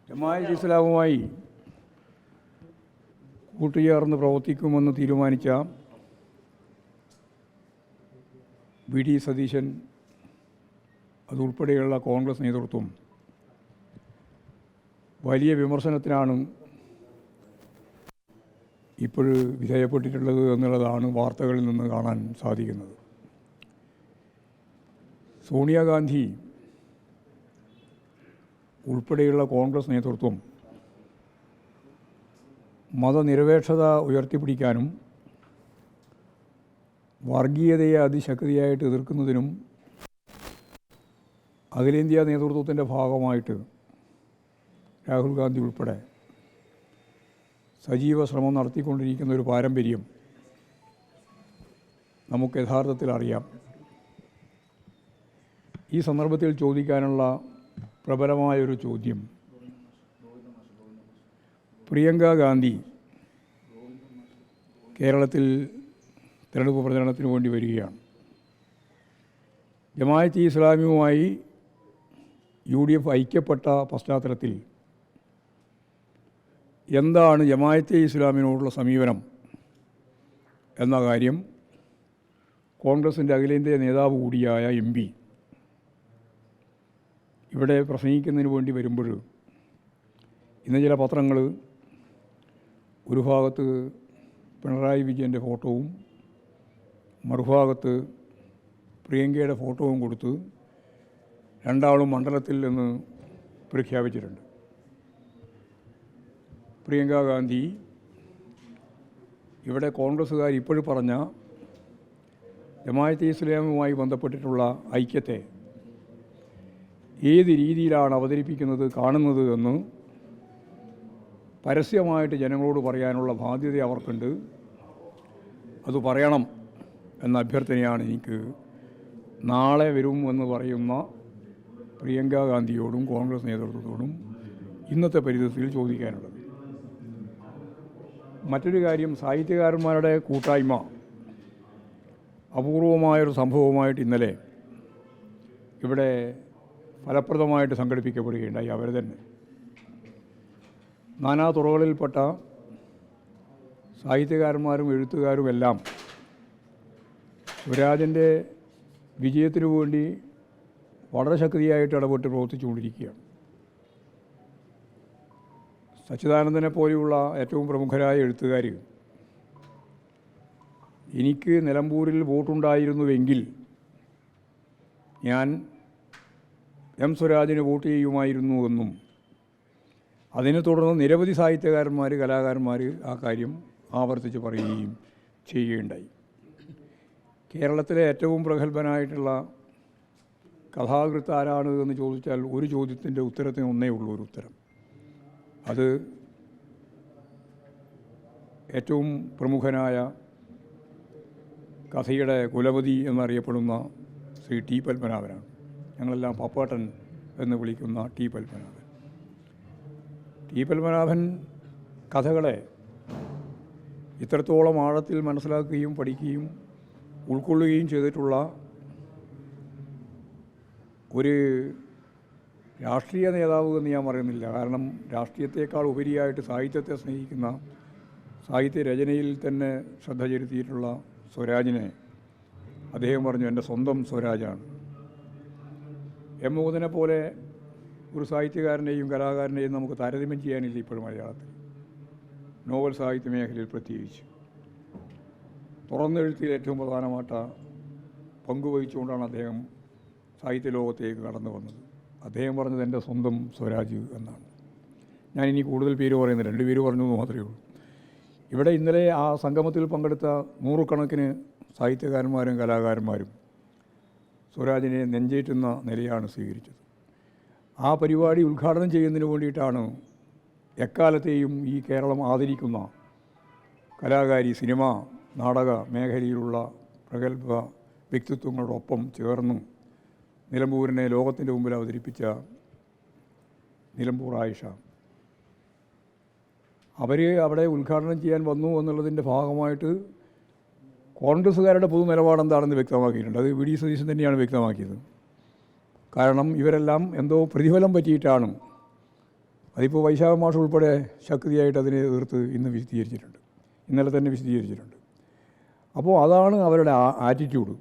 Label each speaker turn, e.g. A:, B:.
A: ജമാഅത്തെ ഇസ്ലാമുമായി കൂട്ടുചേർന്ന് പ്രവർത്തിക്കുമെന്ന് തീരുമാനിച്ച V D Satheesan അതുൾപ്പെടെയുള്ള Congress നേതൃത്വം വലിയ വിമർശനത്തിനാണ് ഇപ്പോൾ വിധേയപ്പെട്ടിട്ടുള്ളത് എന്നുള്ളതാണ് വാർത്തകളിൽ നിന്ന് കാണാൻ സാധിക്കുന്നത്. സോണിയാഗാന്ധി ഉൾപ്പെടെയുള്ള കോൺഗ്രസ് നേതൃത്വം മതനിരപേക്ഷത ഉയർത്തിപ്പിടിക്കാനും വർഗീയതയെ അതിശക്തിയായിട്ട് എതിർക്കുന്നതിനും അഖിലേന്ത്യാ നേതൃത്വത്തിൻ്റെ ഭാഗമായിട്ട് രാഹുൽ ഗാന്ധി ഉൾപ്പെടെ സജീവ ശ്രമം നടത്തിക്കൊണ്ടിരിക്കുന്ന ഒരു പാരമ്പര്യം നമുക്ക് യഥാർത്ഥത്തിൽ അറിയാം. ഈ സന്ദർഭത്തിൽ ചോദിക്കാനുള്ള പ്രബലമായൊരു ചോദ്യം, പ്രിയങ്ക ഗാന്ധി കേരളത്തിൽ തിരഞ്ഞെടുപ്പ് പ്രചരണത്തിന് വേണ്ടി വരികയാണ്. ജമാഅത്തെ ഇസ്ലാമിയുമായി UDF ഐക്യപ്പെട്ട പശ്ചാത്തലത്തിൽ എന്താണ് ജമാഅത്തെ ഇസ്ലാമിനോടുള്ള സമീപനം എന്ന കാര്യം കോൺഗ്രസിൻ്റെ അഖിലേന്ത്യാ നേതാവ് കൂടിയായ MP ഇവിടെ പ്രസംഗിക്കുന്നതിന് വേണ്ടി വരുമ്പോൾ ഇന്ന് ചില പത്രങ്ങൾ ഒരു ഭാഗത്ത് പിണറായി വിജയൻ്റെ ഫോട്ടോവും മറുഭാഗത്ത് പ്രിയങ്കയുടെ ഫോട്ടോവും കൊടുത്ത് രണ്ടാളും മണ്ഡലത്തിൽ നിന്ന് പ്രഖ്യാപിച്ചിട്ടുണ്ട്. പ്രിയങ്ക ഗാന്ധി ഇവിടെ കോൺഗ്രസ്സുകാർ ഇപ്പോഴും പറഞ്ഞ ജമാഅത്തെ ഇസ്ലാമുമായി ബന്ധപ്പെട്ടിട്ടുള്ള ഐക്യത്തെ ഏത് രീതിയിലാണ് അവതരിപ്പിക്കുന്നത് കാണുന്നത് എന്ന് പരസ്യമായിട്ട് ജനങ്ങളോട് പറയാനുള്ള ബാധ്യത അവർക്കുണ്ട്. അത് പറയണം എന്ന അഭ്യർത്ഥനയാണ് എനിക്ക് നാളെ വരും എന്ന് പറയുന്ന പ്രിയങ്ക ഗാന്ധിയോടും കോൺഗ്രസ് നേതൃത്വത്തോടും ഇന്നത്തെ പരിതസ്ഥിതിയിൽ ചോദിക്കാനുള്ളത്. മറ്റൊരു കാര്യം, സാഹിത്യകാരന്മാരുടെ കൂട്ടായ്മ അപൂർവമായൊരു സംഭവമായിട്ട് ഇന്നലെ ഇവിടെ ഫലപ്രദമായിട്ട് സംഘടിപ്പിക്കപ്പെടുകയുണ്ടായി. അവർ തന്നെ നാനാ തുറകളിൽപ്പെട്ട സാഹിത്യകാരന്മാരും എഴുത്തുകാരുമെല്ലാം സ്വരാജിൻ്റെ വിജയത്തിനു വേണ്ടി വളരെ ശക്തിയായിട്ട് ഇടപെട്ട് പ്രവർത്തിച്ചുകൊണ്ടിരിക്കുകയാണ്. സച്ചിദാനന്ദനെ പോലെയുള്ള ഏറ്റവും പ്രമുഖരായ എഴുത്തുകാർ എനിക്ക് നിലമ്പൂരിൽ വോട്ടുണ്ടായിരുന്നുവെങ്കിൽ ഞാൻ സ്വരാജിന് വോട്ട് ചെയ്യുമായിരുന്നു എന്നും അതിനെ തുടർന്ന് നിരവധി സാഹിത്യകാരന്മാർ കലാകാരന്മാർ ആ കാര്യം ആവർത്തിച്ച് പറയുകയും ചെയ്യുകയുണ്ടായി. കേരളത്തിലെ ഏറ്റവും പ്രഗത്ഭനായിട്ടുള്ള കഥാകൃത്ത് ആരാണ് എന്ന് ചോദിച്ചാൽ ഒരു ചോദ്യത്തിൻ്റെ ഉത്തരത്തിന് ഒന്നേ ഉള്ളൂ ഒരു ഉത്തരം. അത് ഏറ്റവും പ്രമുഖനായ കഥയുടെ കുലപതി എന്നറിയപ്പെടുന്ന ശ്രീ ടി പത്മനാഭനാണ്. ഞങ്ങളെല്ലാം പപ്പാട്ടൻ എന്ന് വിളിക്കുന്ന ടി പത്മനാഭൻ. ടി പത്മനാഭൻ കഥകളെ ഇത്രത്തോളം ആഴത്തിൽ മനസ്സിലാക്കുകയും പഠിക്കുകയും ഉൾക്കൊള്ളുകയും ചെയ്തിട്ടുള്ള ഒരു രാഷ്ട്രീയ നേതാവ് എന്ന് ഞാൻ പറയുന്നില്ല. കാരണം രാഷ്ട്രീയത്തെക്കാൾ ഉപരിയായിട്ട് സാഹിത്യത്തെ സ്നേഹിക്കുന്ന, സാഹിത്യരചനയിൽ തന്നെ ശ്രദ്ധ ചെലുത്തിയിട്ടുള്ള സ്വരാജിനെ അദ്ദേഹം പറഞ്ഞു എൻ്റെ സ്വന്തം സ്വരാജാണ്. M. മോഹനെ പോലെ ഒരു സാഹിത്യകാരനെയും കലാകാരനെയും നമുക്ക് താരതമ്യം ചെയ്യാനില്ല ഇപ്പോഴും മലയാളത്തിൽ, നോവൽ സാഹിത്യ മേഖലയിൽ പ്രത്യേകിച്ച്. തുറന്നെഴുത്തിൽ ഏറ്റവും പ്രധാനമായിട്ട് പങ്കുവഹിച്ചുകൊണ്ടാണ് അദ്ദേഹം സാഹിത്യ ലോകത്തേക്ക് കടന്നു വന്നത്. അദ്ദേഹം പറഞ്ഞത് എൻ്റെ സ്വന്തം സ്വരാജ് എന്നാണ്. ഞാനിനി കൂടുതൽ പേര് പറയുന്നത് 2 പേര് പറഞ്ഞു എന്ന് മാത്രമേ ഉള്ളൂ. ഇവിടെ ഇന്നലെ ആ സംഗമത്തിൽ പങ്കെടുത്ത നൂറുകണക്കിന് സാഹിത്യകാരന്മാരും കലാകാരന്മാരും സ്വരാജിനെ നെഞ്ചേറ്റുന്ന നിലയാണ് സ്വീകരിച്ചത്. ആ പരിപാടി ഉദ്ഘാടനം ചെയ്യുന്നതിന് വേണ്ടിയിട്ടാണ് എക്കാലത്തെയും ഈ കേരളം ആദരിക്കുന്ന കലാകാരി, സിനിമ, നാടക മേഖലയിലുള്ള പ്രഗത്ഭ വ്യക്തിത്വങ്ങളോടൊപ്പം ചേർന്ന് നിലമ്പൂരിനെ ലോകത്തിൻ്റെ മുമ്പിൽ അവതരിപ്പിച്ച നിലമ്പൂർ ആയിഷ. അവർ അവിടെ ഉദ്ഘാടനം ചെയ്യാൻ വന്നു എന്നുള്ളതിൻ്റെ ഭാഗമായിട്ട് കോൺഗ്രസ്സുകാരുടെ പൊതു നിലപാടെന്താണെന്ന് വ്യക്തമാക്കിയിട്ടുണ്ട്. അത് വി ഡി സതീശൻ തന്നെയാണ് വ്യക്തമാക്കിയത്. കാരണം ഇവരെല്ലാം എന്തോ പ്രതിഫലം പറ്റിയിട്ടാണ് അതിപ്പോൾ വൈശാഖ മാഷം ഉൾപ്പെടെ ശക്തിയായിട്ട് അതിനെ എതിർത്ത് ഇന്ന് വിശദീകരിച്ചിട്ടുണ്ട്, ഇന്നലെ തന്നെ വിശദീകരിച്ചിട്ടുണ്ട്. അപ്പോൾ അതാണ് അവരുടെ ആറ്റിറ്റ്യൂഡ്.